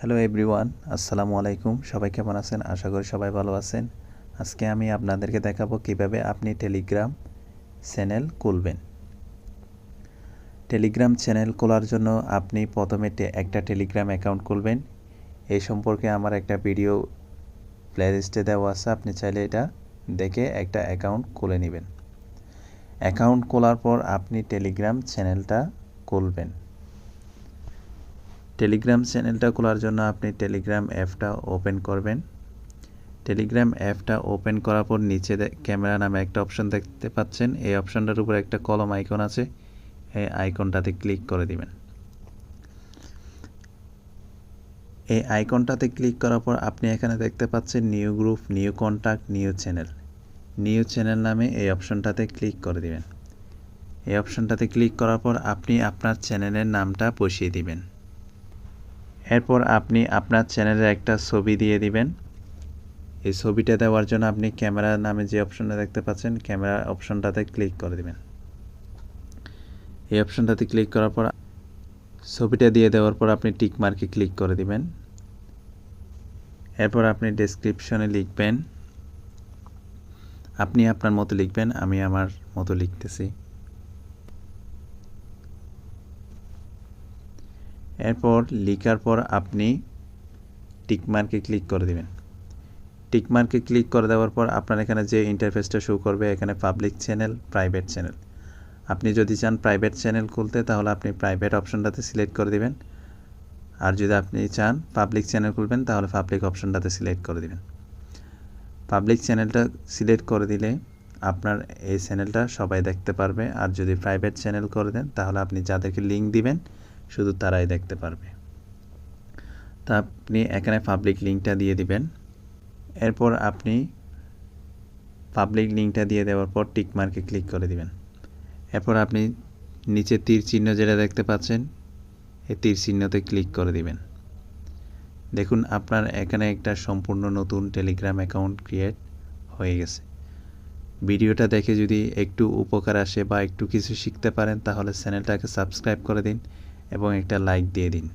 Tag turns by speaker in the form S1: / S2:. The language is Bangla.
S1: হ্যালো এভরিওয়ান, আসসালামু আলাইকুম। সবাই কেমন আছেন? আশা করি সবাই ভালো আছেন। আজকে আমি আপনাদেরকে দেখাবো কিভাবে আপনি টেলিগ্রাম চ্যানেল খুলবেন। টেলিগ্রাম চ্যানেল খোলার জন্য আপনি প্রথমে একটা টেলিগ্রাম অ্যাকাউন্ট খুলবেন। এই সম্পর্কে আমার একটা ভিডিও প্লেলিস্টে দেওয়া আছে, আপনি চাইলে এটা দেখে একটা অ্যাকাউন্ট খুলে নেবেন। অ্যাকাউন্ট খোলার পর আপনি টেলিগ্রাম চ্যানেলটা খুলবেন। টেলিগ্রাম চ্যানেলটা খোলার জন্য আপনি টেলিগ্রাম অ্যাপটা ওপেন করবেন। টেলিগ্রাম অ্যাপটা ওপেন করার পর নিচে ক্যামেরা নামে একটা অপশন দেখতে পাচ্ছেন। এই অপশনটার উপর একটা কলম আইকন আছে, এই আইকনটাতে ক্লিক করে দিবেন। এই আইকনটাতে ক্লিক করার পর আপনি এখানে দেখতে পাচ্ছেন new group, new contact, new channel. New channel নামে এই অপশনটাতে ক্লিক করে দিবেন। এই অপশনটাতে ক্লিক করার পর আপনি আপনার চ্যানেলের নামটা বসিয়ে দিবেন। এরপর আপনি আপনার চ্যানেলের একটা ছবি দিয়ে দিবেন। এই ছবিটা দেওয়ার জন্য আপনি ক্যামেরা নামে যে অপশনটা দেখতে পাচ্ছেন, ক্যামেরা অপশনটাতে ক্লিক করে দিবেন। এই অপশনটাতে ক্লিক করার পর ছবিটা দিয়ে দেওয়ার পর আপনি টিক মার্কে ক্লিক করে দিবেন। এরপর আপনি ডেসক্রিপশনে লিখবেন, আপনি আপনার মতো লিখবেন, আমি আমার মতো লিখতেছি। এরপর লেখার পর আপনি টিক মার্কে ক্লিক করে দিবেন। টিক মার্কে ক্লিক করে দেওয়ার পর আপনার এখানে যে ইন্টারফেসটা শো করবে, এখানে পাবলিক চ্যানেল, প্রাইভেট চ্যানেল। আপনি যদি চান প্রাইভেট চ্যানেল খুলতে, তাহলে আপনি প্রাইভেট অপশনটাতে সিলেক্ট করে দিবেন। আর যদি আপনি চান পাবলিক চ্যানেল খুলবেন, তাহলে পাবলিক অপশনটাতে সিলেক্ট করে দিবেন। পাবলিক চ্যানেলটা সিলেক্ট করে দিলে আপনার এই চ্যানেলটা সবাই দেখতে পারবে। আর যদি প্রাইভেট চ্যানেল করে দেন, তাহলে আপনি যাদেরকে লিঙ্ক দিবেন শুধু তারাই দেখতে পারবে। তা আপনি এখানে পাবলিক লিঙ্কটা দিয়ে দিবেন। এরপর আপনি পাবলিক লিঙ্কটা দিয়ে দেওয়ার পর টিক মার্কে ক্লিক করে দিবেন। এরপর আপনি নিচে তীর চিহ্ন যেটা দেখতে পাচ্ছেন, এই তীর চিহ্নতে ক্লিক করে দিবেন। দেখুন আপনার এখানে একটা সম্পূর্ণ নতুন টেলিগ্রাম অ্যাকাউন্ট ক্রিয়েট হয়ে গেছে। ভিডিওটা দেখে যদি একটু উপকার আসে বা একটু কিছু শিখতে পারেন, তাহলে চ্যানেলটাকে সাবস্ক্রাইব করে দিন এবং একটা লাইক দিয়ে দিন।